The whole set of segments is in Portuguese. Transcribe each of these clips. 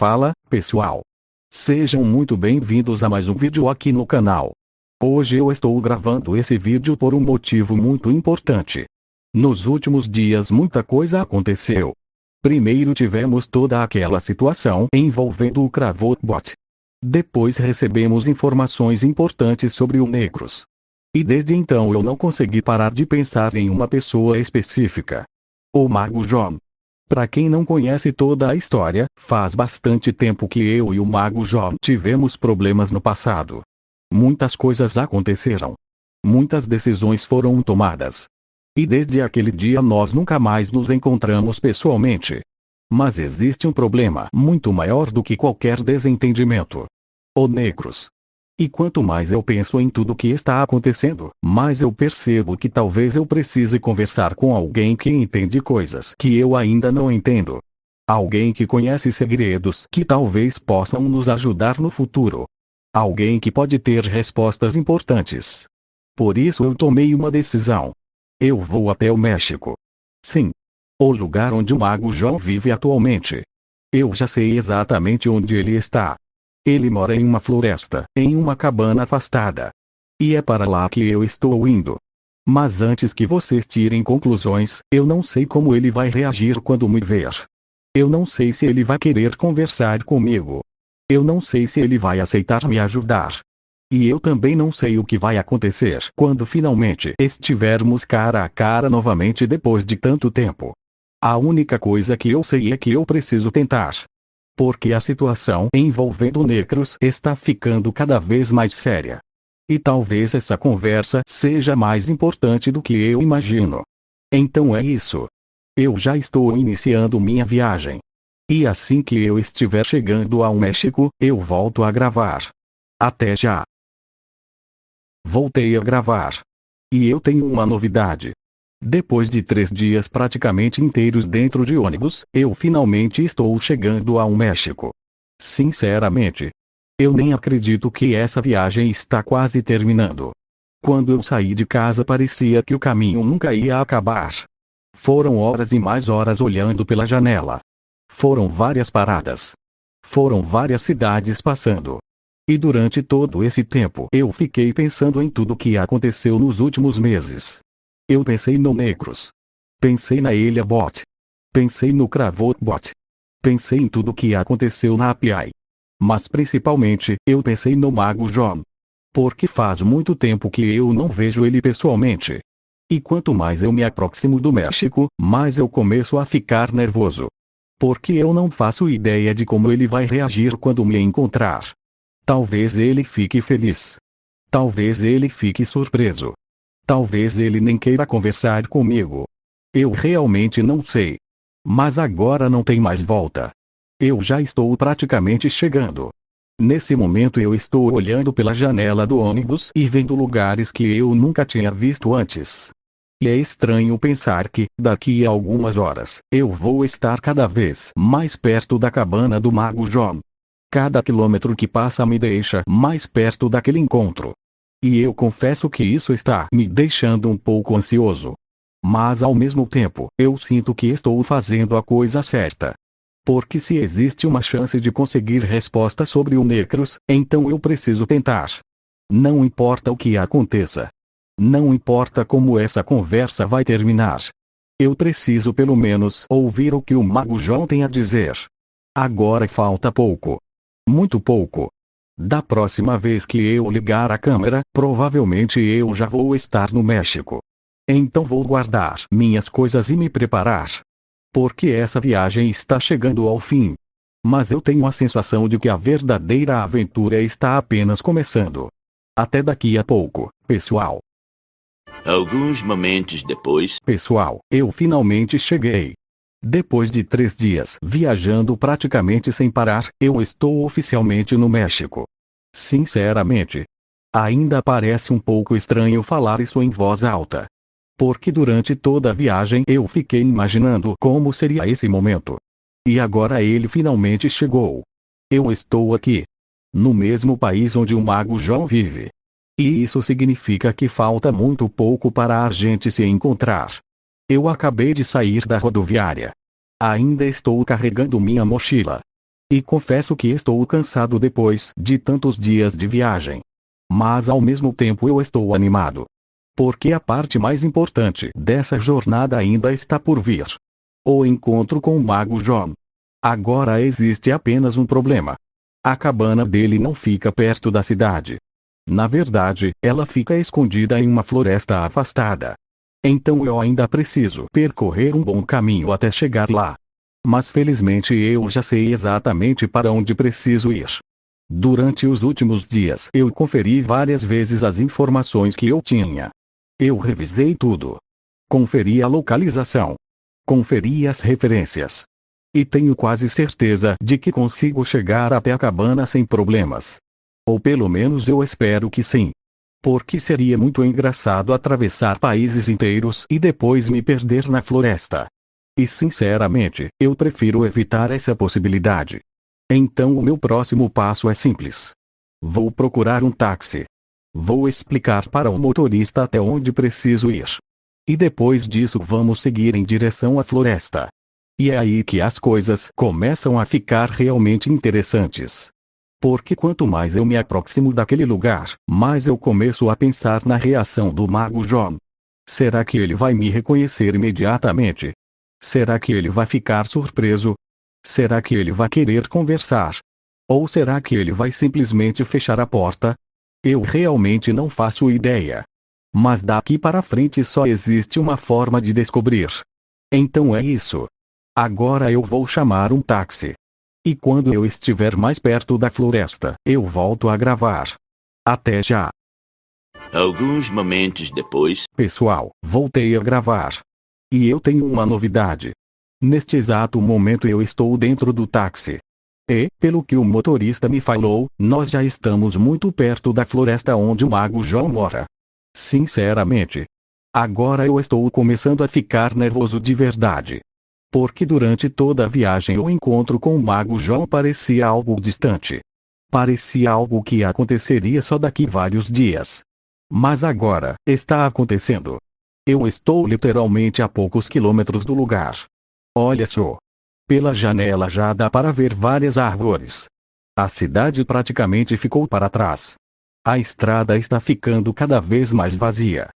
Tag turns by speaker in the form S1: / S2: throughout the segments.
S1: Fala, pessoal. Sejam muito bem-vindos a mais um vídeo aqui no canal. Hoje eu estou gravando esse vídeo por um motivo muito importante. Nos últimos dias muita coisa aconteceu. Primeiro tivemos toda aquela situação envolvendo o Cravotbot. Depois recebemos informações importantes sobre o Negros. E desde então eu não consegui parar de pensar em uma pessoa específica. O Mago John. Para quem não conhece toda a história, faz bastante tempo que eu e o Mago John tivemos problemas no passado. Muitas coisas aconteceram. Muitas decisões foram tomadas. E desde aquele dia nós nunca mais nos encontramos pessoalmente. Mas existe um problema muito maior do que qualquer desentendimento. O Negros. E quanto mais eu penso em tudo que está acontecendo, mais eu percebo que talvez eu precise conversar com alguém que entende coisas que eu ainda não entendo. Alguém que conhece segredos que talvez possam nos ajudar no futuro. Alguém que pode ter respostas importantes. Por isso eu tomei uma decisão. Eu vou até o México. Sim. O lugar onde o Mago John vive atualmente. Eu já sei exatamente onde ele está. Ele mora em uma floresta, em uma cabana afastada. E é para lá que eu estou indo. Mas antes que vocês tirem conclusões, eu não sei como ele vai reagir quando me ver. Eu não sei se ele vai querer conversar comigo. Eu não sei se ele vai aceitar me ajudar. E eu também não sei o que vai acontecer quando finalmente estivermos cara a cara novamente depois de tanto tempo. A única coisa que eu sei é que eu preciso tentar. Porque a situação envolvendo Negros está ficando cada vez mais séria. E talvez essa conversa seja mais importante do que eu imagino. Então é isso. Eu já estou iniciando minha viagem. E assim que eu estiver chegando ao México, eu volto a gravar. Até já. Voltei a gravar. E eu tenho uma novidade. Depois de 3 dias praticamente inteiros dentro de ônibus, eu finalmente estou chegando ao México. Sinceramente, eu nem acredito que essa viagem está quase terminando. Quando eu saí de casa parecia que o caminho nunca ia acabar. Foram horas e mais horas olhando pela janela. Foram várias paradas. Foram várias cidades passando. E durante todo esse tempo eu fiquei pensando em tudo que aconteceu nos últimos meses. Eu pensei no Negros. Pensei na Ilha Bot. Pensei no Cravotbot. Pensei em tudo que aconteceu na API. Mas principalmente, eu pensei no Mago John. Porque faz muito tempo que eu não vejo ele pessoalmente. E quanto mais eu me aproximo do México, mais eu começo a ficar nervoso. Porque eu não faço ideia de como ele vai reagir quando me encontrar. Talvez ele fique feliz. Talvez ele fique surpreso. Talvez ele nem queira conversar comigo. Eu realmente não sei. Mas agora não tem mais volta. Eu já estou praticamente chegando. Nesse momento eu estou olhando pela janela do ônibus e vendo lugares que eu nunca tinha visto antes. E é estranho pensar que, daqui a algumas horas, eu vou estar cada vez mais perto da cabana do Mago John. Cada quilômetro que passa me deixa mais perto daquele encontro. E eu confesso que isso está me deixando um pouco ansioso. Mas ao mesmo tempo, eu sinto que estou fazendo a coisa certa. Porque se existe uma chance de conseguir resposta sobre o Negros, então eu preciso tentar. Não importa o que aconteça. Não importa como essa conversa vai terminar. Eu preciso pelo menos ouvir o que o Mago John tem a dizer. Agora falta pouco. Muito pouco. Da próxima vez que eu ligar a câmera, provavelmente eu já vou estar no México. Então vou guardar minhas coisas e me preparar. Porque essa viagem está chegando ao fim. Mas eu tenho a sensação de que a verdadeira aventura está apenas começando. Até daqui a pouco, pessoal.
S2: Alguns momentos depois.
S1: Pessoal, eu finalmente cheguei. Depois de 3 dias viajando praticamente sem parar, eu estou oficialmente no México. Sinceramente, ainda parece um pouco estranho falar isso em voz alta. Porque durante toda a viagem eu fiquei imaginando como seria esse momento. E agora ele finalmente chegou. Eu estou aqui. No mesmo país onde o Mago John vive. E isso significa que falta muito pouco para a gente se encontrar. Eu acabei de sair da rodoviária. Ainda estou carregando minha mochila. E confesso que estou cansado depois de tantos dias de viagem. Mas ao mesmo tempo eu estou animado. Porque a parte mais importante dessa jornada ainda está por vir. O encontro com o Mago John. Agora existe apenas um problema. A cabana dele não fica perto da cidade. Na verdade, ela fica escondida em uma floresta afastada. Então eu ainda preciso percorrer um bom caminho até chegar lá. Mas felizmente eu já sei exatamente para onde preciso ir. Durante os últimos dias eu conferi várias vezes as informações que eu tinha. Eu revisei tudo. Conferi a localização. Conferi as referências. E tenho quase certeza de que consigo chegar até a cabana sem problemas. Ou pelo menos eu espero que sim. Porque seria muito engraçado atravessar países inteiros e depois me perder na floresta. E sinceramente, eu prefiro evitar essa possibilidade. Então o meu próximo passo é simples. Vou procurar um táxi. Vou explicar para o motorista até onde preciso ir. E depois disso vamos seguir em direção à floresta. E é aí que as coisas começam a ficar realmente interessantes. Porque quanto mais eu me aproximo daquele lugar, mais eu começo a pensar na reação do Mago John. Será que ele vai me reconhecer imediatamente? Será que ele vai ficar surpreso? Será que ele vai querer conversar? Ou será que ele vai simplesmente fechar a porta? Eu realmente não faço ideia. Mas daqui para frente só existe uma forma de descobrir. Então é isso. Agora eu vou chamar um táxi. E quando eu estiver mais perto da floresta, eu volto a gravar. Até já.
S2: Alguns momentos depois.
S1: Pessoal, voltei a gravar. E eu tenho uma novidade. Neste exato momento eu estou dentro do táxi. E, pelo que o motorista me falou, nós já estamos muito perto da floresta onde o Mago John mora. Sinceramente, agora eu estou começando a ficar nervoso de verdade. Porque durante toda a viagem o encontro com o Mago John parecia algo distante. Parecia algo que aconteceria só daqui vários dias. Mas agora, está acontecendo. Eu estou literalmente a poucos quilômetros do lugar. Olha só. Pela janela já dá para ver várias árvores. A cidade praticamente ficou para trás. A estrada está ficando cada vez mais vazia.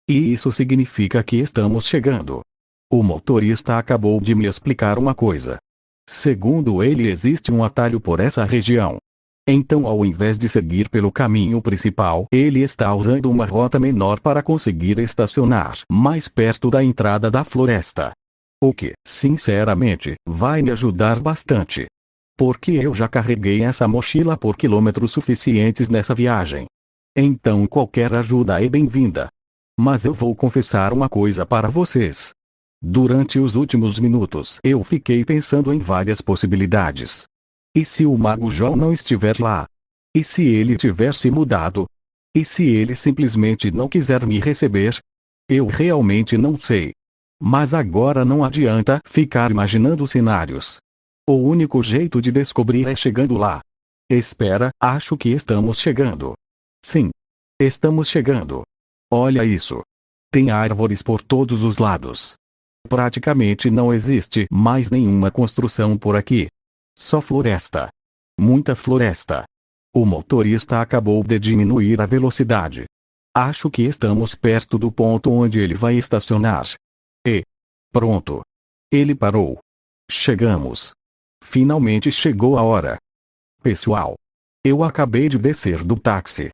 S1: E isso significa que estamos chegando. O motorista acabou de me explicar uma coisa. Segundo ele, existe um atalho por essa região. Então, ao invés de seguir pelo caminho principal, ele está usando uma rota menor para conseguir estacionar mais perto da entrada da floresta. O que, sinceramente, vai me ajudar bastante. Porque eu já carreguei essa mochila por quilômetros suficientes nessa viagem. Então qualquer ajuda é bem-vinda. Mas eu vou confessar uma coisa para vocês. Durante os últimos minutos eu fiquei pensando em várias possibilidades. E se o Mago John não estiver lá? E se ele tiver se mudado? E se ele simplesmente não quiser me receber? Eu realmente não sei. Mas agora não adianta ficar imaginando cenários. O único jeito de descobrir é chegando lá. Espera, acho que estamos chegando. Sim. Estamos chegando. Olha isso. Tem árvores por todos os lados. Praticamente não existe mais nenhuma construção por aqui. Só floresta. Muita floresta. O motorista acabou de diminuir a velocidade. Acho que estamos perto do ponto onde ele vai estacionar. E pronto. Ele parou. Chegamos. Finalmente chegou a hora. Pessoal, eu acabei de descer do táxi.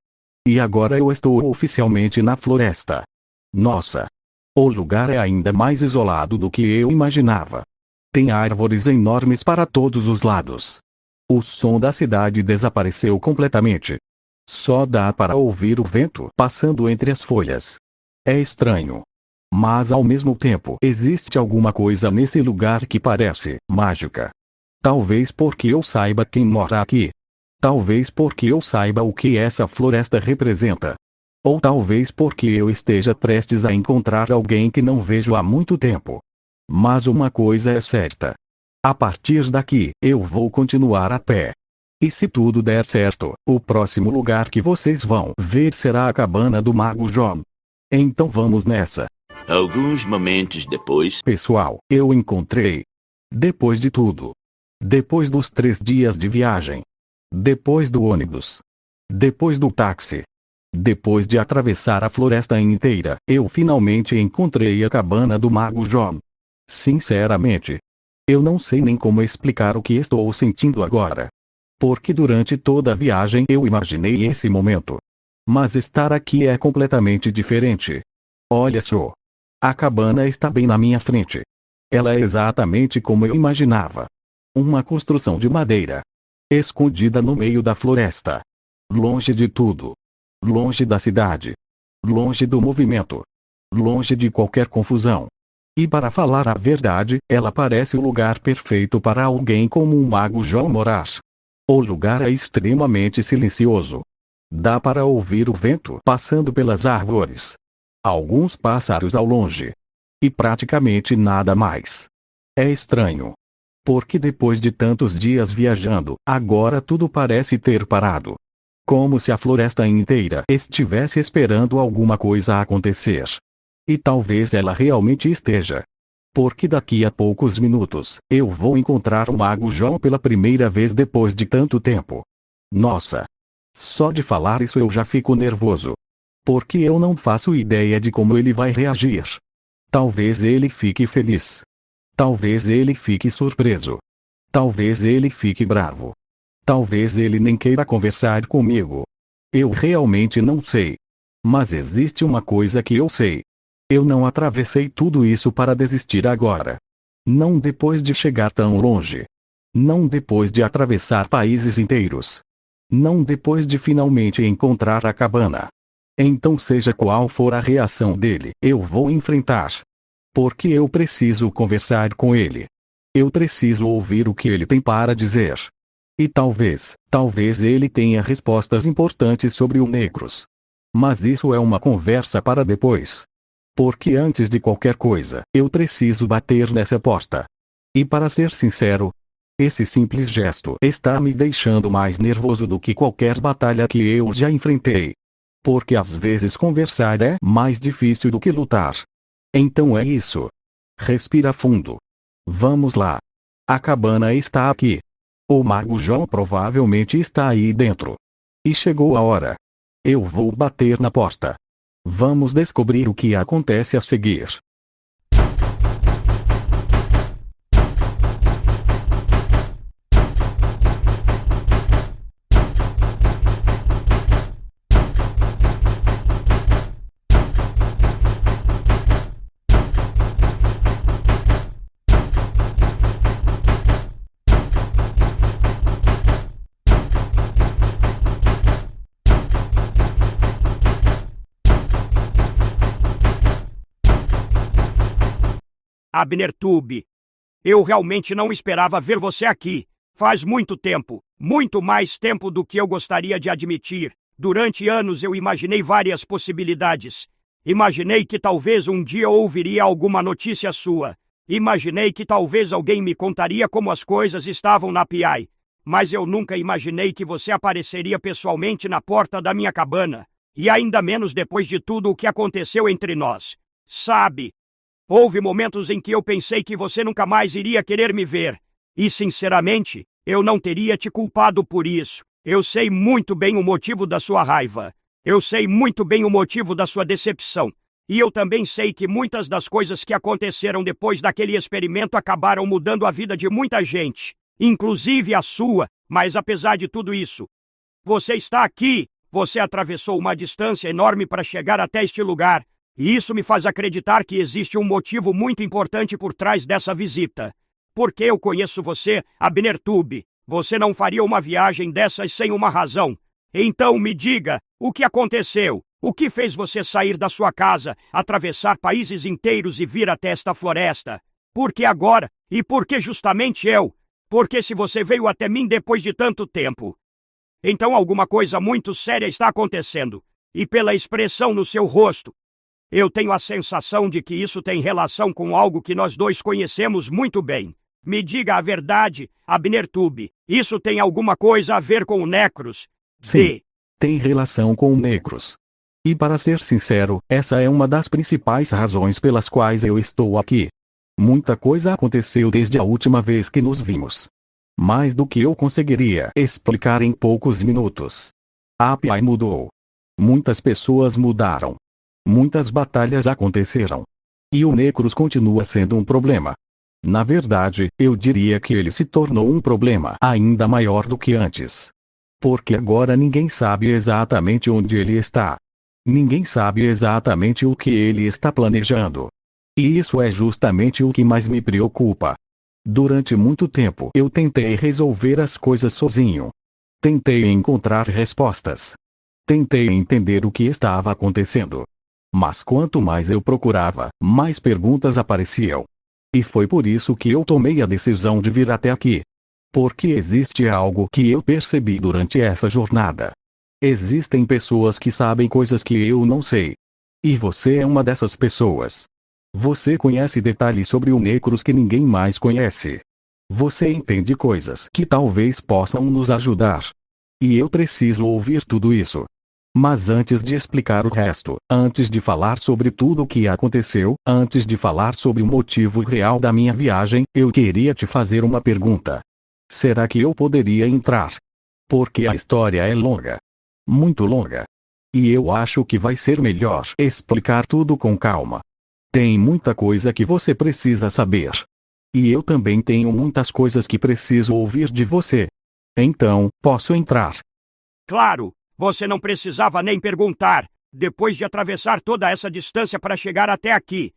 S1: E agora eu estou oficialmente na floresta. Nossa! O lugar é ainda mais isolado do que eu imaginava. Tem árvores enormes para todos os lados. O som da cidade desapareceu completamente. Só dá para ouvir o vento passando entre as folhas. É estranho. Mas ao mesmo tempo existe alguma coisa nesse lugar que parece mágica. Talvez porque eu saiba quem mora aqui. Talvez porque eu saiba o que essa floresta representa. Ou talvez porque eu esteja prestes a encontrar alguém que não vejo há muito tempo. Mas uma coisa é certa. A partir daqui, eu vou continuar a pé. E se tudo der certo, o próximo lugar que vocês vão ver será a cabana do Mago John. Então vamos nessa.
S2: Alguns momentos depois.
S1: Pessoal, eu encontrei. Depois de tudo. Depois dos 3 dias de viagem. Depois do ônibus. Depois do táxi. Depois de atravessar a floresta inteira, eu finalmente encontrei a cabana do Mago John. Sinceramente, eu não sei nem como explicar o que estou sentindo agora. Porque durante toda a viagem eu imaginei esse momento. Mas estar aqui é completamente diferente. Olha só. A cabana está bem na minha frente. Ela é exatamente como eu imaginava. Uma construção de madeira. Escondida no meio da floresta. Longe de tudo. Longe da cidade. Longe do movimento. Longe de qualquer confusão. E para falar a verdade, ela parece o lugar perfeito para alguém como um Mago John morar. O lugar é extremamente silencioso. Dá para ouvir o vento passando pelas árvores. Alguns pássaros ao longe. E praticamente nada mais. É estranho. Porque depois de tantos dias viajando, agora tudo parece ter parado. Como se a floresta inteira estivesse esperando alguma coisa acontecer. E talvez ela realmente esteja. Porque daqui a poucos minutos, eu vou encontrar o Mago John pela primeira vez depois de tanto tempo. Nossa! Só de falar isso eu já fico nervoso. Porque eu não faço ideia de como ele vai reagir. Talvez ele fique feliz. Talvez ele fique surpreso. Talvez ele fique bravo. Talvez ele nem queira conversar comigo. Eu realmente não sei. Mas existe uma coisa que eu sei. Eu não atravessei tudo isso para desistir agora. Não depois de chegar tão longe. Não depois de atravessar países inteiros. Não depois de finalmente encontrar a cabana. Então, seja qual for a reação dele, eu vou enfrentar. Porque eu preciso conversar com ele. Eu preciso ouvir o que ele tem para dizer. E talvez ele tenha respostas importantes sobre o Negros. Mas isso é uma conversa para depois. Porque antes de qualquer coisa, eu preciso bater nessa porta. E para ser sincero, esse simples gesto está me deixando mais nervoso do que qualquer batalha que eu já enfrentei. Porque às vezes conversar é mais difícil do que lutar. Então é isso. Respira fundo. Vamos lá. A cabana está aqui. O Mago John provavelmente está aí dentro. E chegou a hora. Eu vou bater na porta. Vamos descobrir o que acontece a seguir.
S3: Abner Tube. Eu realmente não esperava ver você aqui. Faz muito tempo, muito mais tempo do que eu gostaria de admitir. Durante anos eu imaginei várias possibilidades. Imaginei que talvez um dia ouviria alguma notícia sua. Imaginei que talvez alguém me contaria como as coisas estavam na PI. Mas eu nunca imaginei que você apareceria pessoalmente na porta da minha cabana. E ainda menos depois de tudo o que aconteceu entre nós. Sabe? Houve momentos em que eu pensei que você nunca mais iria querer me ver. E, sinceramente, eu não teria te culpado por isso. Eu sei muito bem o motivo da sua raiva. Eu sei muito bem o motivo da sua decepção. E eu também sei que muitas das coisas que aconteceram depois daquele experimento acabaram mudando a vida de muita gente. Inclusive a sua. Mas apesar de tudo isso, você está aqui. Você atravessou uma distância enorme para chegar até este lugar. E isso me faz acreditar que existe um motivo muito importante por trás dessa visita. Porque eu conheço você, Abner Tube. Você não faria uma viagem dessas sem uma razão. Então me diga, o que aconteceu? O que fez você sair da sua casa, atravessar países inteiros e vir até esta floresta? Por que agora? E por que justamente eu? Porque se você veio até mim depois de tanto tempo, então alguma coisa muito séria está acontecendo. E pela expressão no seu rosto, eu tenho a sensação de que isso tem relação com algo que nós dois conhecemos muito bem. Me diga a verdade, Abner Tube. Isso tem alguma coisa a ver com o Necros?
S1: Sim, tem relação com o Negros. E para ser sincero, essa é uma das principais razões pelas quais eu estou aqui. Muita coisa aconteceu desde a última vez que nos vimos. Mais do que eu conseguiria explicar em poucos minutos. A API mudou. Muitas pessoas mudaram. Muitas batalhas aconteceram. E o Necros continua sendo um problema. Na verdade, eu diria que ele se tornou um problema ainda maior do que antes. Porque agora ninguém sabe exatamente onde ele está. Ninguém sabe exatamente o que ele está planejando. E isso é justamente o que mais me preocupa. Durante muito tempo eu tentei resolver as coisas sozinho. Tentei encontrar respostas. Tentei entender o que estava acontecendo. Mas quanto mais eu procurava, mais perguntas apareciam. E foi por isso que eu tomei a decisão de vir até aqui. Porque existe algo que eu percebi durante essa jornada. Existem pessoas que sabem coisas que eu não sei. E você é uma dessas pessoas. Você conhece detalhes sobre o Necros que ninguém mais conhece. Você entende coisas que talvez possam nos ajudar. E eu preciso ouvir tudo isso. Mas antes de explicar o resto, antes de falar sobre tudo o que aconteceu, antes de falar sobre o motivo real da minha viagem, eu queria te fazer uma pergunta. Será que eu poderia entrar? Porque a história é longa. Muito longa. E eu acho que vai ser melhor explicar tudo com calma. Tem muita coisa que você precisa saber. E eu também tenho muitas coisas que preciso ouvir de você. Então, posso entrar?
S3: Claro, você não precisava nem perguntar, depois de atravessar toda essa distância para chegar até aqui.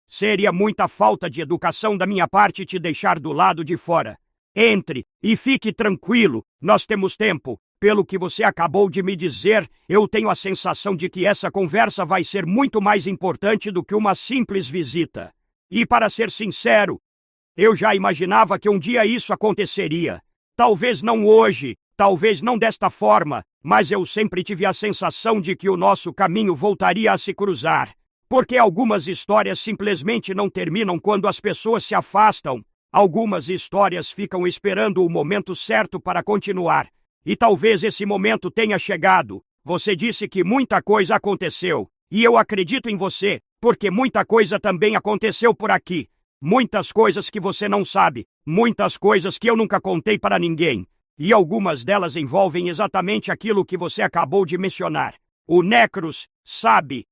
S3: Seria muita falta de educação da minha parte te deixar do lado de fora. Entre, e fique tranquilo, nós temos tempo. Pelo que você acabou de me dizer, eu tenho a sensação de que essa conversa vai ser muito mais importante do que uma simples visita. E para ser sincero, eu já imaginava que um dia isso aconteceria. Talvez não hoje, talvez não desta forma, mas eu sempre tive a sensação de que o nosso caminho voltaria a se cruzar. Porque algumas histórias simplesmente não terminam quando as pessoas se afastam. Algumas histórias ficam esperando o momento certo para continuar. E talvez esse momento tenha chegado. Você disse que muita coisa aconteceu. E eu acredito em você, porque muita coisa também aconteceu por aqui. Muitas coisas que você não sabe. Muitas coisas que eu nunca contei para ninguém. E algumas delas envolvem exatamente aquilo que você acabou de mencionar. O Necros, sabe?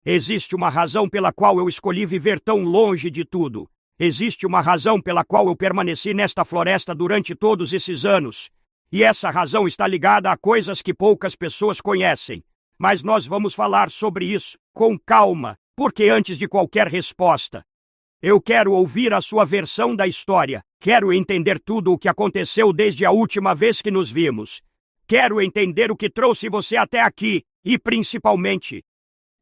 S3: Existe uma razão pela qual eu escolhi viver tão longe de tudo. Existe uma razão pela qual eu permaneci nesta floresta durante todos esses anos. E essa razão está ligada a coisas que poucas pessoas conhecem. Mas nós vamos falar sobre isso, com calma, porque antes de qualquer resposta, eu quero ouvir a sua versão da história. Quero entender tudo o que aconteceu desde a última vez que nos vimos. Quero entender o que trouxe você até aqui, e principalmente,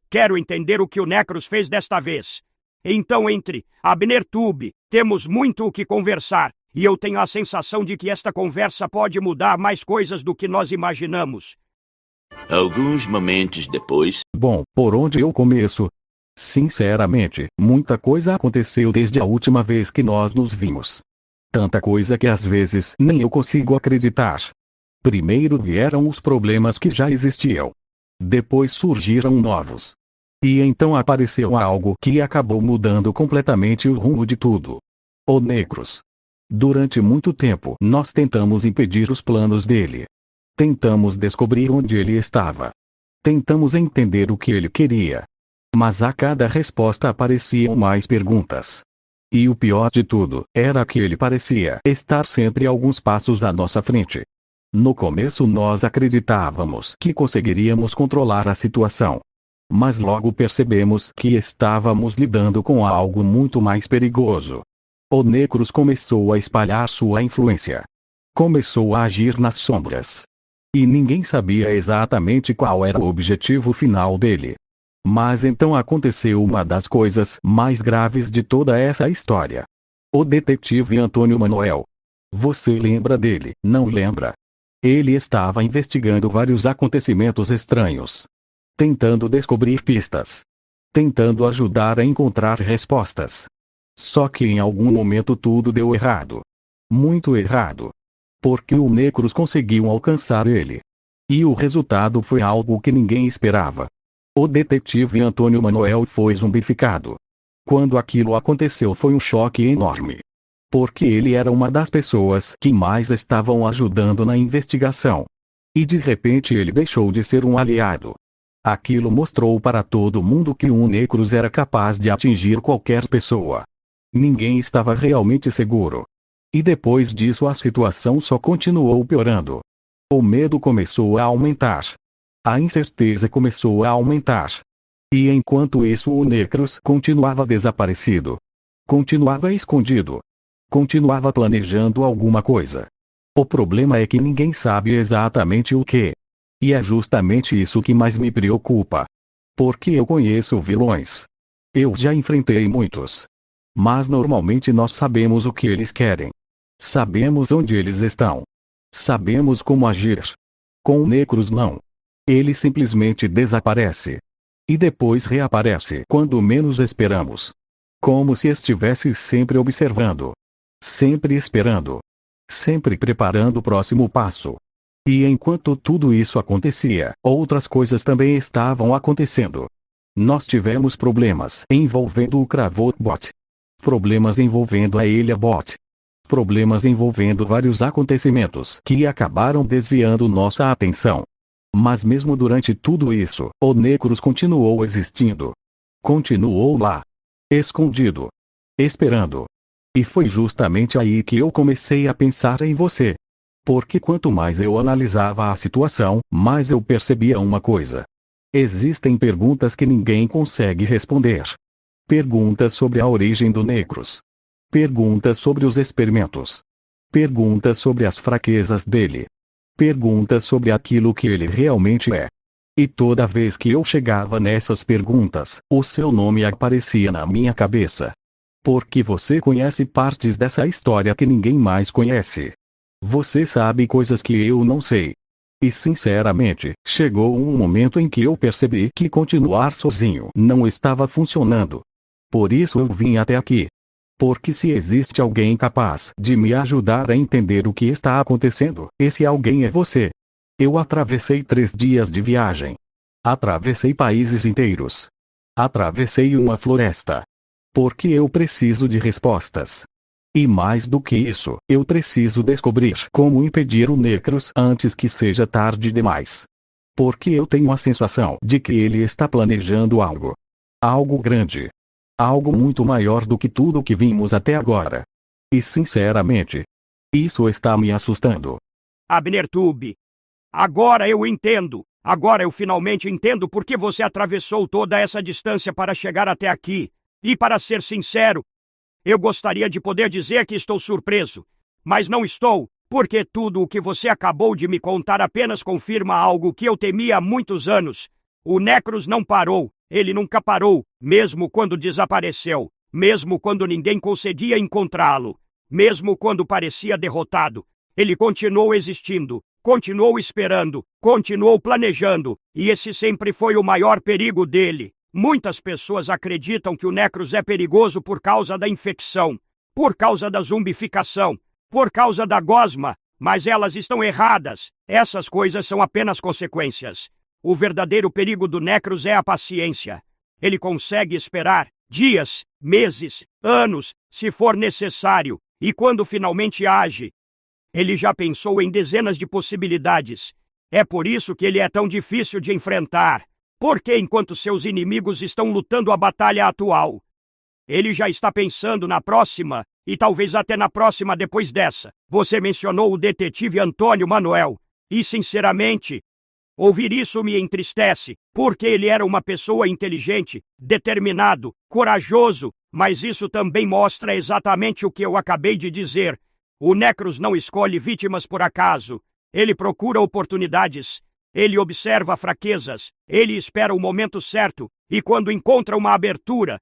S3: quero entender o que o Necros fez desta vez. Então entre, Abner Tube, temos muito o que conversar. E eu tenho a sensação de que esta conversa pode mudar mais coisas do que nós imaginamos.
S2: Alguns momentos depois.
S1: Bom, por onde eu começo? Sinceramente, muita coisa aconteceu desde a última vez que nós nos vimos. Tanta coisa que às vezes nem eu consigo acreditar. Primeiro vieram os problemas que já existiam. Depois surgiram novos. E então apareceu algo que acabou mudando completamente o rumo de tudo. O Necros. Durante muito tempo nós tentamos impedir os planos dele. Tentamos descobrir onde ele estava. Tentamos entender o que ele queria. Mas a cada resposta apareciam mais perguntas. E o pior de tudo, era que ele parecia estar sempre alguns passos à nossa frente. No começo nós acreditávamos que conseguiríamos controlar a situação. Mas logo percebemos que estávamos lidando com algo muito mais perigoso. O Necros começou a espalhar sua influência. Começou a agir nas sombras. E ninguém sabia exatamente qual era o objetivo final dele. Mas então aconteceu uma das coisas mais graves de toda essa história. O detetive Antônio Manuel. Você lembra dele, não lembra? Ele estava investigando vários acontecimentos estranhos. Tentando descobrir pistas. Tentando ajudar a encontrar respostas. Só que em algum momento tudo deu errado. Muito errado. Porque o Necros conseguiu alcançar ele. E o resultado foi algo que ninguém esperava. O detetive Antônio Manuel foi zumbificado. Quando aquilo aconteceu foi um choque enorme. Porque ele era uma das pessoas que mais estavam ajudando na investigação. E de repente ele deixou de ser um aliado. Aquilo mostrou para todo mundo que um Necrus era capaz de atingir qualquer pessoa. Ninguém estava realmente seguro. E depois disso a situação só continuou piorando. O medo começou a aumentar. A incerteza começou a aumentar. E enquanto isso o Necrus continuava desaparecido. Continuava escondido. Continuava planejando alguma coisa. O problema é que ninguém sabe exatamente o que. E é justamente isso que mais me preocupa. Porque eu conheço vilões. Eu já enfrentei muitos. Mas normalmente nós sabemos o que eles querem. Sabemos onde eles estão. Sabemos como agir. Com o Necrus não. Ele simplesmente desaparece. E depois reaparece quando menos esperamos. Como se estivesse sempre observando. Sempre esperando. Sempre preparando o próximo passo. E enquanto tudo isso acontecia, outras coisas também estavam acontecendo. Nós tivemos problemas envolvendo o Cravotbot. Problemas envolvendo a Ilha Bot. Problemas envolvendo vários acontecimentos que acabaram desviando nossa atenção. Mas mesmo durante tudo isso, o Necrus continuou existindo. Continuou lá. Escondido. Esperando. E foi justamente aí que eu comecei a pensar em você. Porque quanto mais eu analisava a situação, mais eu percebia uma coisa. Existem perguntas que ninguém consegue responder. Perguntas sobre a origem do Necrus. Perguntas sobre os experimentos. Perguntas sobre as fraquezas dele. Perguntas sobre aquilo que ele realmente é. E toda vez que eu chegava nessas perguntas, o seu nome aparecia na minha cabeça. Porque você conhece partes dessa história que ninguém mais conhece. Você sabe coisas que eu não sei. E sinceramente, chegou um momento em que eu percebi que continuar sozinho não estava funcionando. Por isso eu vim até aqui. Porque se existe alguém capaz de me ajudar a entender o que está acontecendo, esse alguém é você. Eu atravessei 3 dias de viagem. Atravessei países inteiros. Atravessei uma floresta. Porque eu preciso de respostas. E mais do que isso, eu preciso descobrir como impedir o Necrus antes que seja tarde demais. Porque eu tenho a sensação de que ele está planejando algo. Algo grande. Algo muito maior do que tudo o que vimos até agora. E sinceramente, isso está me assustando.
S3: Abnertube. Agora eu entendo. Agora eu finalmente entendo por que você atravessou toda essa distância para chegar até aqui. E para ser sincero, eu gostaria de poder dizer que estou surpreso, mas não estou, porque tudo o que você acabou de me contar apenas confirma algo que eu temia há muitos anos. O Necrus não parou, ele nunca parou, mesmo quando desapareceu, mesmo quando ninguém conseguia encontrá-lo, mesmo quando parecia derrotado. Ele continuou existindo, continuou esperando, continuou planejando, e esse sempre foi o maior perigo dele. Muitas pessoas acreditam que o Necrus é perigoso por causa da infecção, por causa da zumbificação, por causa da gosma, mas elas estão erradas. Essas coisas são apenas consequências. O verdadeiro perigo do Necrus é a paciência. Ele consegue esperar dias, meses, anos, se for necessário, e quando finalmente age, ele já pensou em dezenas de possibilidades. É por isso que ele é tão difícil de enfrentar. Porque enquanto seus inimigos estão lutando a batalha atual, ele já está pensando na próxima, e talvez até na próxima depois dessa. Você mencionou o detetive Antônio Manuel, e sinceramente, ouvir isso me entristece, porque ele era uma pessoa inteligente, determinado, corajoso, mas isso também mostra exatamente o que eu acabei de dizer. O Necrus não escolhe vítimas por acaso, ele procura oportunidades. Ele observa fraquezas, ele espera o momento certo, e quando encontra uma abertura,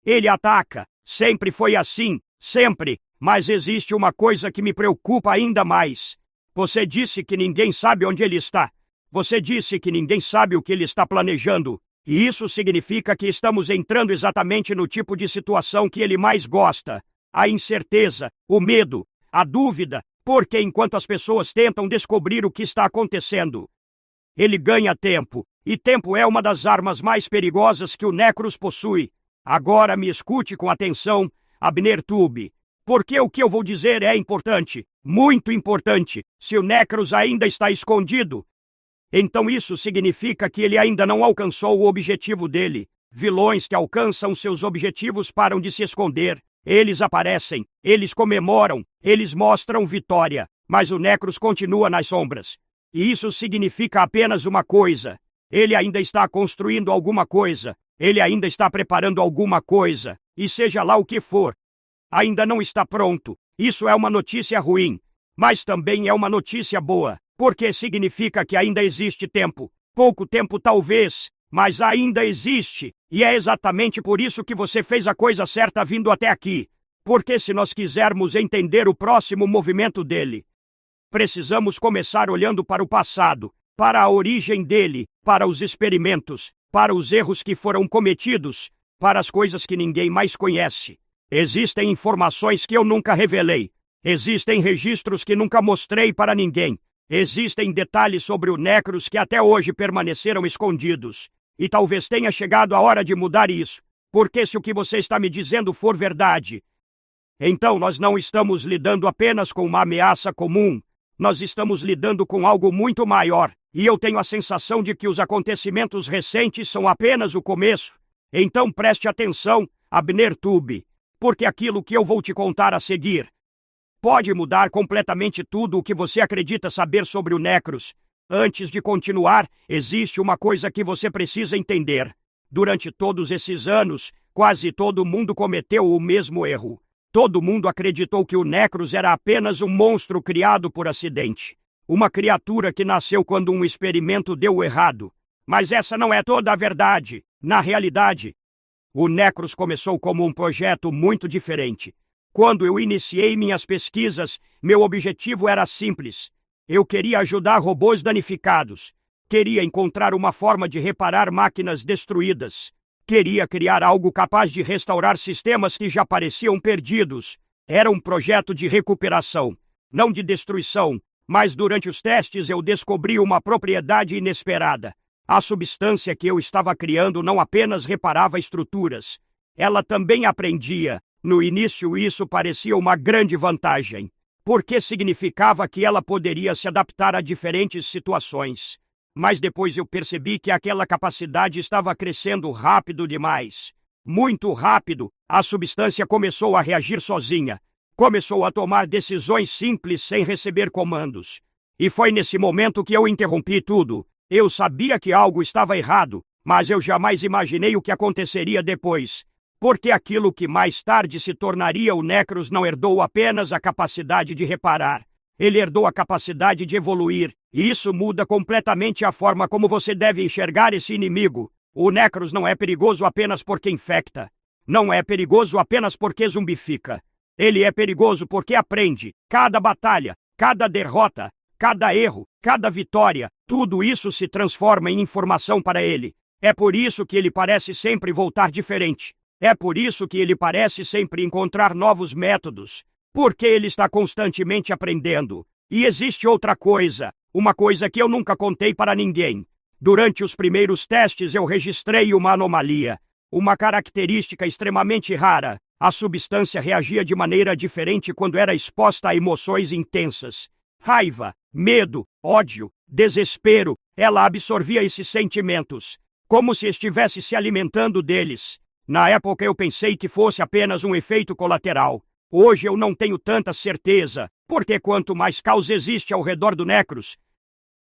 S3: ele ataca. Sempre foi assim, sempre, mas existe uma coisa que me preocupa ainda mais. Você disse que ninguém sabe onde ele está. Você disse que ninguém sabe o que ele está planejando, e isso significa que estamos entrando exatamente no tipo de situação que ele mais gosta. A incerteza, o medo, a dúvida, porque enquanto as pessoas tentam descobrir o que está acontecendo, ele ganha tempo, e tempo é uma das armas mais perigosas que o Necrus possui. Agora me escute com atenção, Abnertube. Porque o que eu vou dizer é importante, muito importante. Se o Necros ainda está escondido, então isso significa que ele ainda não alcançou o objetivo dele. Vilões que alcançam seus objetivos param de se esconder. Eles aparecem, eles comemoram, eles mostram vitória, mas o Necros continua nas sombras. E isso significa apenas uma coisa. Ele ainda está construindo alguma coisa. Ele ainda está preparando alguma coisa. E seja lá o que for, ainda não está pronto. Isso é uma notícia ruim, mas também é uma notícia boa, porque significa que ainda existe tempo. Pouco tempo talvez, mas ainda existe. E é exatamente por isso que você fez a coisa certa vindo até aqui. Porque se nós quisermos entender o próximo movimento dele, precisamos começar olhando para o passado, para a origem dele, para os experimentos, para os erros que foram cometidos, para as coisas que ninguém mais conhece. Existem informações que eu nunca revelei. Existem registros que nunca mostrei para ninguém. Existem detalhes sobre o Necros que até hoje permaneceram escondidos. E talvez tenha chegado a hora de mudar isso. Porque se o que você está me dizendo for verdade, então nós não estamos lidando apenas com uma ameaça comum. Nós estamos lidando com algo muito maior. E eu tenho a sensação de que os acontecimentos recentes são apenas o começo. Então preste atenção, Abner Tube, porque aquilo que eu vou te contar a seguir pode mudar completamente tudo o que você acredita saber sobre o Necros. Antes de continuar, existe uma coisa que você precisa entender. Durante todos esses anos, quase todo mundo cometeu o mesmo erro. Todo mundo acreditou que o Necros era apenas um monstro criado por acidente. Uma criatura que nasceu quando um experimento deu errado. Mas essa não é toda a verdade. Na realidade, o Necros começou como um projeto muito diferente. Quando eu iniciei minhas pesquisas, meu objetivo era simples. Eu queria ajudar robôs danificados. Queria encontrar uma forma de reparar máquinas destruídas. Queria criar algo capaz de restaurar sistemas que já pareciam perdidos. Era um projeto de recuperação, não de destruição. Mas durante os testes eu descobri uma propriedade inesperada. A substância que eu estava criando não apenas reparava estruturas, ela também aprendia. No início isso parecia uma grande vantagem, porque significava que ela poderia se adaptar a diferentes situações. Mas depois eu percebi que aquela capacidade estava crescendo rápido demais. Muito rápido, a substância começou a reagir sozinha. Começou a tomar decisões simples sem receber comandos. E foi nesse momento que eu interrompi tudo. Eu sabia que algo estava errado, mas eu jamais imaginei o que aconteceria depois. Porque aquilo que mais tarde se tornaria o Necros não herdou apenas a capacidade de reparar. Ele herdou a capacidade de evoluir. E isso muda completamente a forma como você deve enxergar esse inimigo. O Necros não é perigoso apenas porque infecta. Não é perigoso apenas porque zumbifica. Ele é perigoso porque aprende. Cada batalha, cada derrota, cada erro, cada vitória, tudo isso se transforma em informação para ele. É por isso que ele parece sempre voltar diferente. É por isso que ele parece sempre encontrar novos métodos. Porque ele está constantemente aprendendo. E existe outra coisa, uma coisa que eu nunca contei para ninguém. Durante os primeiros testes eu registrei uma anomalia, uma característica extremamente rara. A substância reagia de maneira diferente quando era exposta a emoções intensas. Raiva, medo, ódio, desespero. Ela absorvia esses sentimentos, como se estivesse se alimentando deles. Na época eu pensei que fosse apenas um efeito colateral. Hoje eu não tenho tanta certeza, porque quanto mais caos existe ao redor do Necros,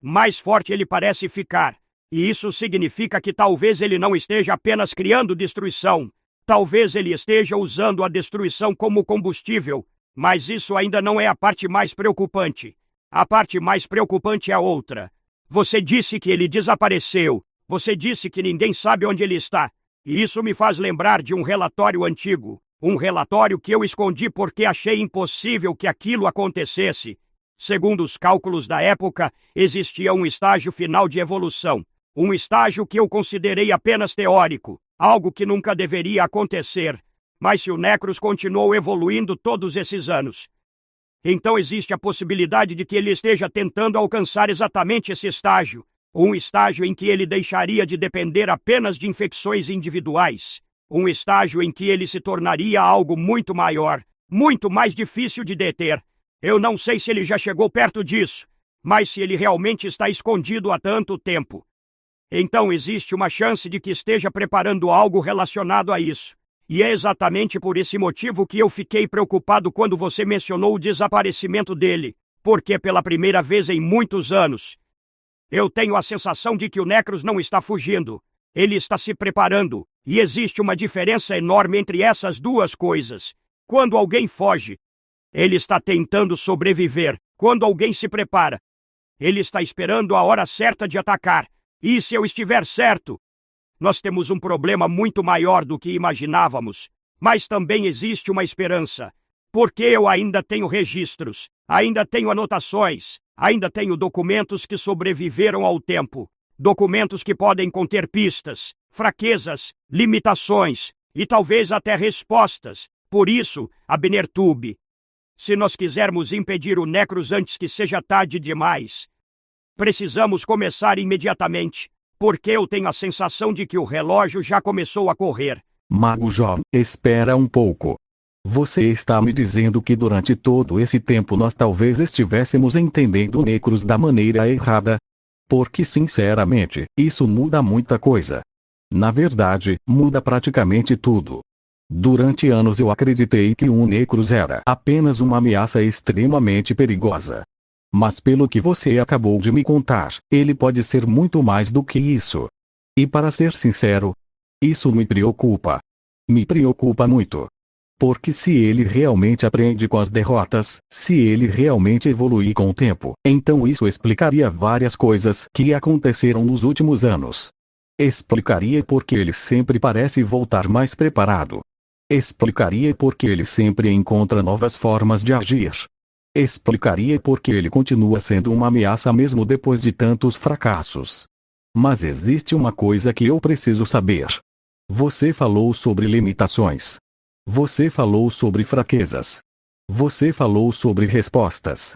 S3: mais forte ele parece ficar. E isso significa que talvez ele não esteja apenas criando destruição. Talvez ele esteja usando a destruição como combustível, mas isso ainda não é a parte mais preocupante. A parte mais preocupante é a outra. Você disse que ele desapareceu. Você disse que ninguém sabe onde ele está. E isso me faz lembrar de um relatório antigo. Um relatório que eu escondi porque achei impossível que aquilo acontecesse. Segundo os cálculos da época, existia um estágio final de evolução. Um estágio que eu considerei apenas teórico. Algo que nunca deveria acontecer. Mas se o Necros continuou evoluindo todos esses anos, então existe a possibilidade de que ele esteja tentando alcançar exatamente esse estágio. Um estágio em que ele deixaria de depender apenas de infecções individuais. Um estágio em que ele se tornaria algo muito maior. muito mais difícil de deter. Eu não sei se ele já chegou perto disso, mas se ele realmente está escondido há tanto tempo. Então existe uma chance de que esteja preparando algo relacionado a isso. E é exatamente por esse motivo que eu fiquei preocupado quando você mencionou o desaparecimento dele, porque pela primeira vez em muitos anos, eu tenho a sensação de que o Necros não está fugindo. Ele está se preparando, e existe uma diferença enorme entre essas duas coisas. Quando alguém foge, ele está tentando sobreviver. Quando alguém se prepara, ele está esperando a hora certa de atacar. E se eu estiver certo, nós temos um problema muito maior do que imaginávamos. Mas também existe uma esperança, porque eu ainda tenho registros, ainda tenho anotações, ainda tenho documentos que sobreviveram ao tempo. Documentos que podem conter pistas, fraquezas, limitações e talvez até respostas. Por isso, Abnertube, se nós quisermos impedir o Necros antes que seja tarde demais, precisamos começar imediatamente, porque eu tenho a sensação de que o relógio já começou a correr.
S1: Mago Jó, espera um pouco. Você está me dizendo que durante todo esse tempo nós talvez estivéssemos entendendo o Necros da maneira errada? Porque sinceramente, isso muda muita coisa. Na verdade, muda praticamente tudo. Durante anos eu acreditei que um Necros era apenas uma ameaça extremamente perigosa. Mas pelo que você acabou de me contar, ele pode ser muito mais do que isso. E para ser sincero, isso me preocupa. Me preocupa muito. Porque se ele realmente aprende com as derrotas, se ele realmente evoluir com o tempo, então isso explicaria várias coisas que aconteceram nos últimos anos. Explicaria porque ele sempre parece voltar mais preparado. Explicaria porque ele sempre encontra novas formas de agir. Explicaria porque ele continua sendo uma ameaça mesmo depois de tantos fracassos. Mas existe uma coisa que eu preciso saber. Você falou sobre limitações. Você falou sobre fraquezas. Você falou sobre respostas.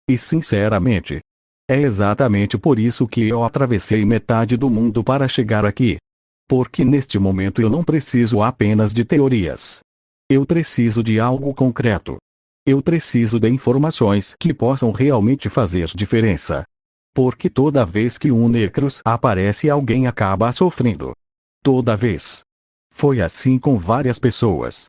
S1: E sinceramente, é exatamente por isso que eu atravessei metade do mundo para chegar aqui. Porque neste momento eu não preciso apenas de teorias. Eu preciso de algo concreto. Eu preciso de informações que possam realmente fazer diferença. Porque toda vez que um Necros aparece, alguém acaba sofrendo. Toda vez. Foi assim com várias pessoas.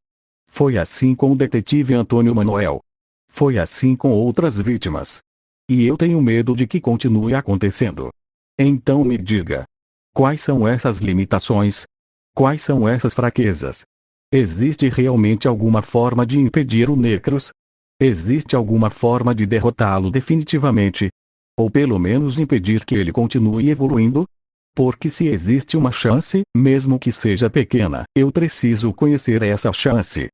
S1: Foi assim com o detetive Antônio Manuel. Foi assim com outras vítimas. E eu tenho medo de que continue acontecendo. Então me diga. Quais são essas limitações? Quais são essas fraquezas? Existe realmente alguma forma de impedir o Necros? Existe alguma forma de derrotá-lo definitivamente? Ou pelo menos impedir que ele continue evoluindo? Porque se existe uma chance, mesmo que seja pequena, eu preciso conhecer essa chance.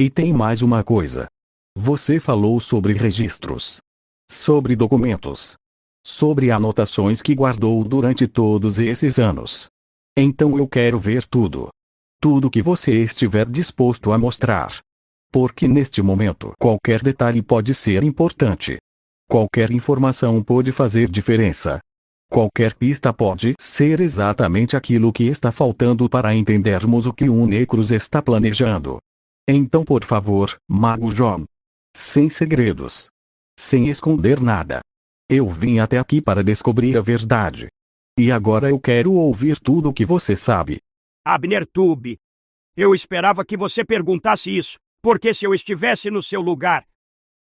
S1: E tem mais uma coisa. Você falou sobre registros. Sobre documentos. Sobre anotações que guardou durante todos esses anos. Então eu quero ver tudo. Tudo que você estiver disposto a mostrar. Porque neste momento qualquer detalhe pode ser importante. Qualquer informação pode fazer diferença. Qualquer pista pode ser exatamente aquilo que está faltando para entendermos o que um Necros está planejando. Então por favor, Mago Jó. Sem segredos. Sem esconder nada. Eu vim até aqui para descobrir a verdade. E agora eu quero ouvir tudo o que você sabe.
S3: Abnertube, eu esperava que você perguntasse isso, porque se eu estivesse no seu lugar,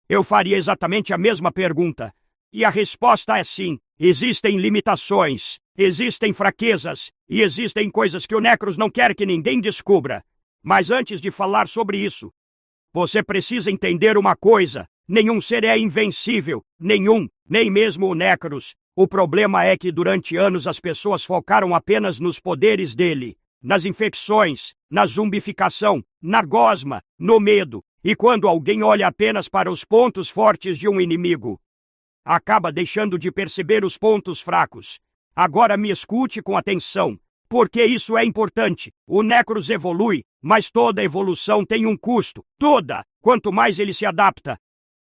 S3: eu faria exatamente a mesma pergunta. E a resposta é sim. Existem limitações, existem fraquezas, e existem coisas que o Necros não quer que ninguém descubra. Mas antes de falar sobre isso, você precisa entender uma coisa. Nenhum ser é invencível, nenhum, nem mesmo o Necros. O problema é que durante anos as pessoas focaram apenas nos poderes dele, nas infecções, na zumbificação, na gosma, no medo. E quando alguém olha apenas para os pontos fortes de um inimigo, acaba deixando de perceber os pontos fracos. Agora me escute com atenção, porque isso é importante. O Necros evolui, mas toda evolução tem um custo. Toda! Quanto mais ele se adapta,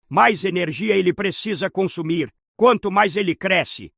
S3: mais energia ele precisa consumir. Quanto mais ele cresce,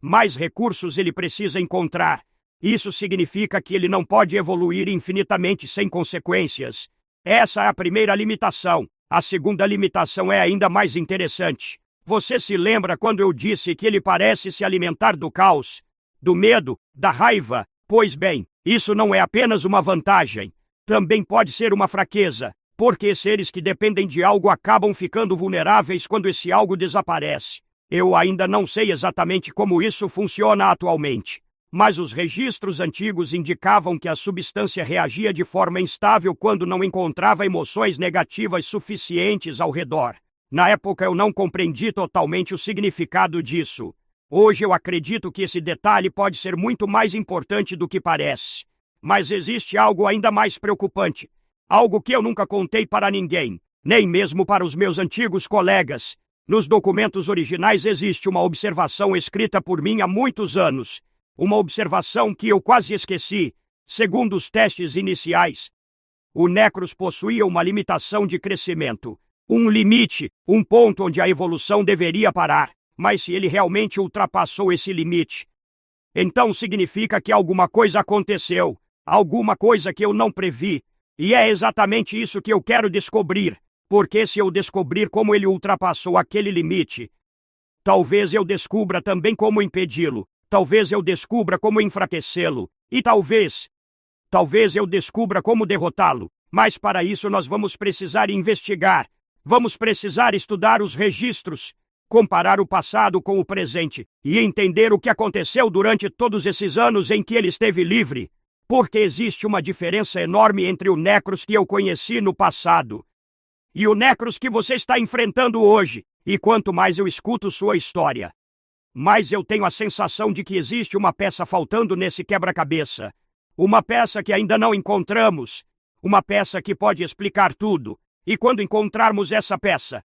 S3: mais recursos ele precisa encontrar. Isso significa que ele não pode evoluir infinitamente sem consequências. Essa é a primeira limitação. A segunda limitação é ainda mais interessante. Você se lembra quando eu disse que ele parece se alimentar do caos, do medo, da raiva? Pois bem, isso não é apenas uma vantagem. Também pode ser uma fraqueza, porque seres que dependem de algo acabam ficando vulneráveis quando esse algo desaparece. Eu ainda não sei exatamente como isso funciona atualmente, mas os registros antigos indicavam que a substância reagia de forma instável quando não encontrava emoções negativas suficientes ao redor. Na época eu não compreendi totalmente o significado disso. Hoje eu acredito que esse detalhe pode ser muito mais importante do que parece. Mas existe algo ainda mais preocupante. Algo que eu nunca contei para ninguém, nem mesmo para os meus antigos colegas. Nos documentos originais existe uma observação escrita por mim há muitos anos. Uma observação que eu quase esqueci. Segundo os testes iniciais, o Necros possuía uma limitação de crescimento. Um limite, um ponto onde a evolução deveria parar. Mas se ele realmente ultrapassou esse limite, então significa que alguma coisa aconteceu. Alguma coisa que eu não previ. E é exatamente isso que eu quero descobrir. Porque se eu descobrir como ele ultrapassou aquele limite, talvez eu descubra também como impedi-lo. Talvez eu descubra como enfraquecê-lo. E talvez eu descubra como derrotá-lo. Mas para isso nós vamos precisar investigar. Vamos precisar estudar os registros, comparar o passado com o presente e entender o que aconteceu durante todos esses anos em que ele esteve livre. Porque existe uma diferença enorme entre o Necros que eu conheci no passado e o Necros que você está enfrentando hoje. E quanto mais eu escuto sua história, mais eu tenho a sensação de que existe uma peça faltando nesse quebra-cabeça. Uma peça que ainda não encontramos. Uma peça que pode explicar tudo. E quando encontrarmos essa peça,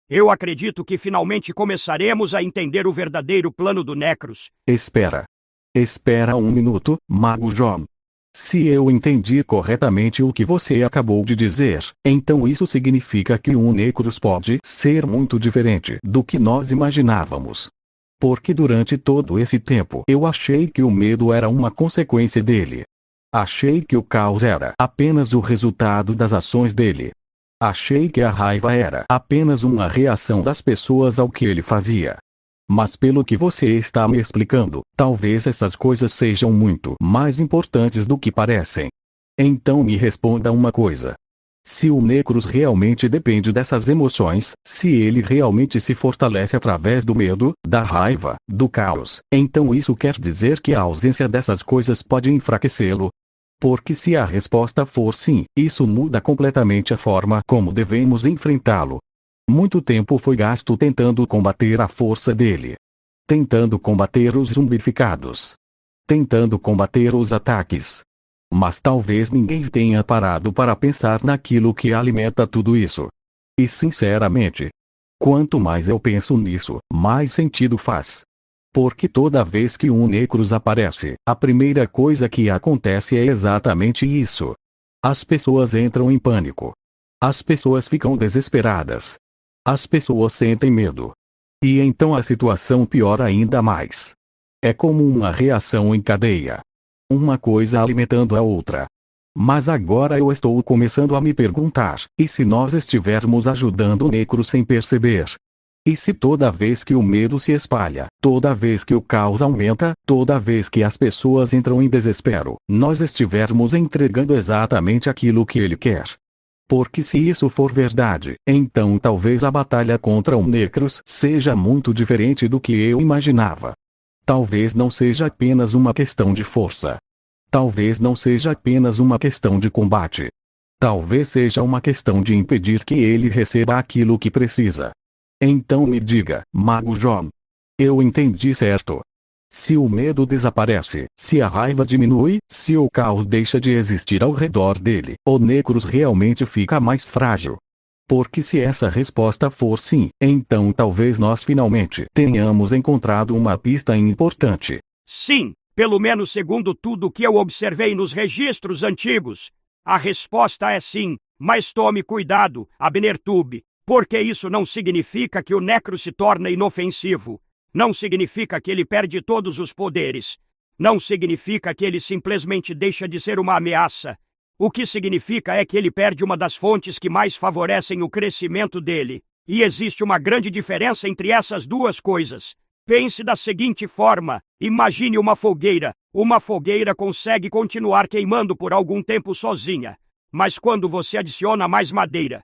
S3: eu acredito que finalmente começaremos a entender o verdadeiro plano do Necros.
S1: Espera. Espera um minuto, Mago John. Se eu entendi corretamente o que você acabou de dizer, então isso significa que um Necros pode ser muito diferente do que nós imaginávamos. Porque durante todo esse tempo eu achei que o medo era uma consequência dele. Achei que o caos era apenas o resultado das ações dele. Achei que a raiva era apenas uma reação das pessoas ao que ele fazia. Mas pelo que você está me explicando, talvez essas coisas sejam muito mais importantes do que parecem. Então me responda uma coisa. Se o Necros realmente depende dessas emoções, se ele realmente se fortalece através do medo, da raiva, do caos, então isso quer dizer que a ausência dessas coisas pode enfraquecê-lo? Porque se a resposta for sim, isso muda completamente a forma como devemos enfrentá-lo. Muito tempo foi gasto tentando combater a força dele. Tentando combater os zumbificados. Tentando combater os ataques. Mas talvez ninguém tenha parado para pensar naquilo que alimenta tudo isso. E sinceramente, quanto mais eu penso nisso, mais sentido faz. Porque toda vez que um Necros aparece, a primeira coisa que acontece é exatamente isso. As pessoas entram em pânico. As pessoas ficam desesperadas. As pessoas sentem medo. E então a situação piora ainda mais. É como uma reação em cadeia. Uma coisa alimentando a outra. Mas agora eu estou começando a me perguntar, e se nós estivermos ajudando o Necro sem perceber? E se toda vez que o medo se espalha, toda vez que o caos aumenta, toda vez que as pessoas entram em desespero, nós estivermos entregando exatamente aquilo que ele quer? Porque se isso for verdade, então talvez a batalha contra o Necros seja muito diferente do que eu imaginava. Talvez não seja apenas uma questão de força. Talvez não seja apenas uma questão de combate. Talvez seja uma questão de impedir que ele receba aquilo que precisa. Então me diga, Mago John. Eu entendi certo. Se o medo desaparece, se a raiva diminui, se o caos deixa de existir ao redor dele, o Necros realmente fica mais frágil. Porque se essa resposta for sim, então talvez nós finalmente tenhamos encontrado uma pista importante.
S3: Sim, pelo menos segundo tudo que eu observei nos registros antigos. A resposta é sim, mas tome cuidado, Abner Tube, porque isso não significa que o Necros se torna inofensivo. Não significa que ele perde todos os poderes. Não significa que ele simplesmente deixa de ser uma ameaça. O que significa é que ele perde uma das fontes que mais favorecem o crescimento dele. E existe uma grande diferença entre essas duas coisas. Pense da seguinte forma: imagine uma fogueira. Uma fogueira consegue continuar queimando por algum tempo sozinha. Mas quando você adiciona mais madeira,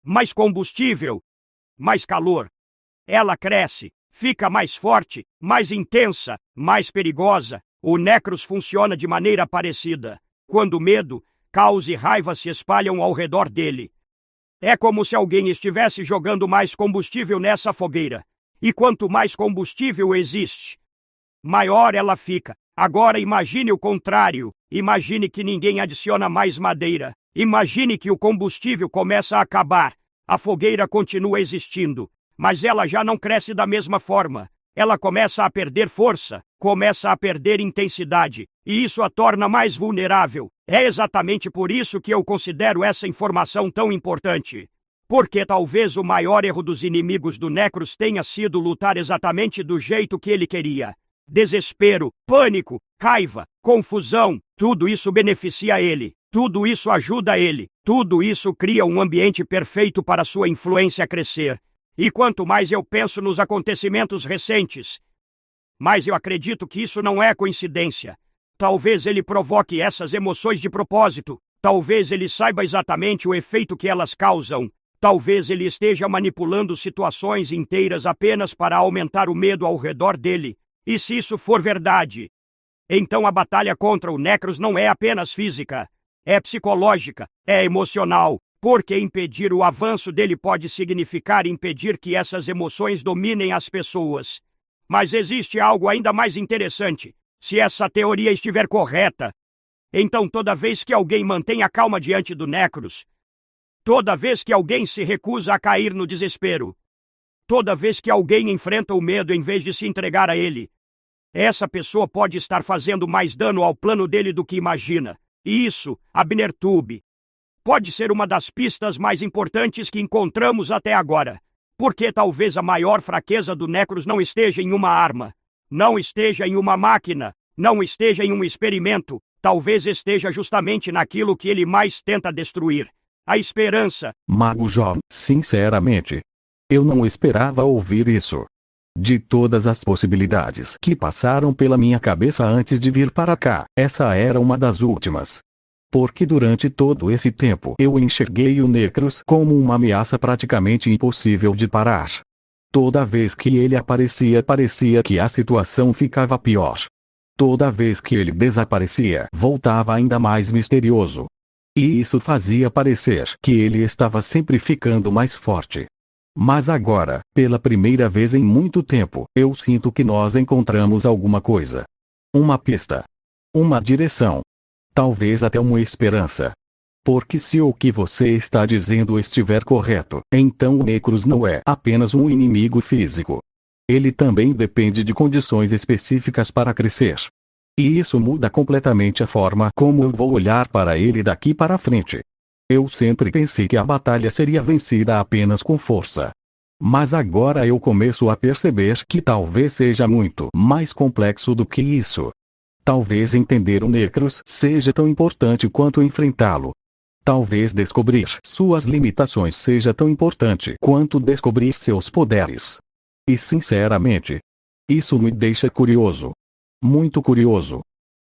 S3: mais combustível, mais calor, ela cresce, fica mais forte, mais intensa, mais perigosa. O Necros funciona de maneira parecida. Quando medo, caos e raiva se espalham ao redor dele. É como se alguém estivesse jogando mais combustível nessa fogueira. E quanto mais combustível existe, maior ela fica. Agora imagine o contrário. Imagine que ninguém adiciona mais madeira. Imagine que o combustível começa a acabar. A fogueira continua existindo, mas ela já não cresce da mesma forma. Ela começa a perder força, começa a perder intensidade, e isso a torna mais vulnerável. É exatamente por isso que eu considero essa informação tão importante. Porque talvez o maior erro dos inimigos do Necros tenha sido lutar exatamente do jeito que ele queria. Desespero, pânico, raiva, confusão, tudo isso beneficia ele, tudo isso ajuda ele, tudo isso cria um ambiente perfeito para sua influência crescer. E quanto mais eu penso nos acontecimentos recentes, mais eu acredito que isso não é coincidência. Talvez ele provoque essas emoções de propósito, talvez ele saiba exatamente o efeito que elas causam, talvez ele esteja manipulando situações inteiras apenas para aumentar o medo ao redor dele. E se isso for verdade, então a batalha contra o Necros não é apenas física, é psicológica, é emocional, porque impedir o avanço dele pode significar impedir que essas emoções dominem as pessoas. Mas existe algo ainda mais interessante. Se essa teoria estiver correta, então toda vez que alguém mantém a calma diante do Necros, toda vez que alguém se recusa a cair no desespero, toda vez que alguém enfrenta o medo em vez de se entregar a ele, essa pessoa pode estar fazendo mais dano ao plano dele do que imagina. E isso, Abner Tube, pode ser uma das pistas mais importantes que encontramos até agora. Porque talvez a maior fraqueza do Necros não esteja em uma arma, não esteja em uma máquina, não esteja em um experimento, talvez esteja justamente naquilo que ele mais tenta destruir: a esperança.
S1: Mago Jó, sinceramente, eu não esperava ouvir isso. De todas as possibilidades que passaram pela minha cabeça antes de vir para cá, essa era uma das últimas. Porque durante todo esse tempo eu enxerguei o Necros como uma ameaça praticamente impossível de parar. Toda vez que ele aparecia, parecia que a situação ficava pior. Toda vez que ele desaparecia, voltava ainda mais misterioso. E isso fazia parecer que ele estava sempre ficando mais forte. Mas agora, pela primeira vez em muito tempo, eu sinto que nós encontramos alguma coisa. Uma pista. Uma direção. Talvez até uma esperança. Porque se o que você está dizendo estiver correto, então o Necros não é apenas um inimigo físico. Ele também depende de condições específicas para crescer. E isso muda completamente a forma como eu vou olhar para ele daqui para frente. Eu sempre pensei que a batalha seria vencida apenas com força. Mas agora eu começo a perceber que talvez seja muito mais complexo do que isso. Talvez entender o Necros seja tão importante quanto enfrentá-lo. Talvez descobrir suas limitações seja tão importante quanto descobrir seus poderes. E sinceramente, isso me deixa curioso. Muito curioso.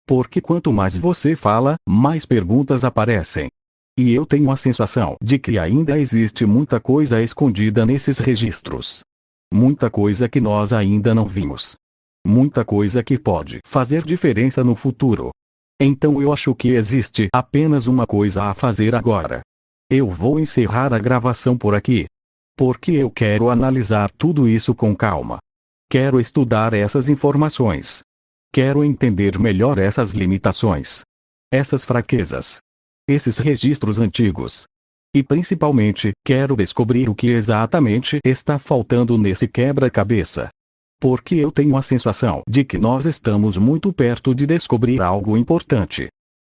S1: Porque quanto mais você fala, mais perguntas aparecem. E eu tenho a sensação de que ainda existe muita coisa escondida nesses registros. Muita coisa que nós ainda não vimos. Muita coisa que pode fazer diferença no futuro. Então eu acho que existe apenas uma coisa a fazer agora. Eu vou encerrar a gravação por aqui. Porque eu quero analisar tudo isso com calma. Quero estudar essas informações. Quero entender melhor essas limitações. Essas fraquezas. Esses registros antigos. E principalmente, quero descobrir o que exatamente está faltando nesse quebra-cabeça. Porque eu tenho a sensação de que nós estamos muito perto de descobrir algo importante.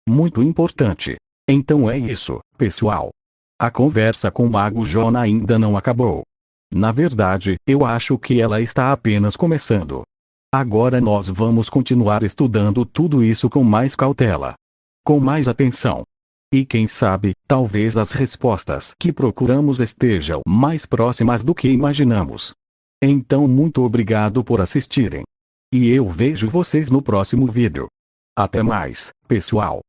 S1: Muito importante. Então é isso, pessoal. A conversa com o Mago Jona ainda não acabou. Na verdade, eu acho que ela está apenas começando. Agora nós vamos continuar estudando tudo isso com mais cautela. Com mais atenção. E quem sabe, talvez as respostas que procuramos estejam mais próximas do que imaginamos. Então muito obrigado por assistirem. E eu vejo vocês no próximo vídeo. Até mais, pessoal.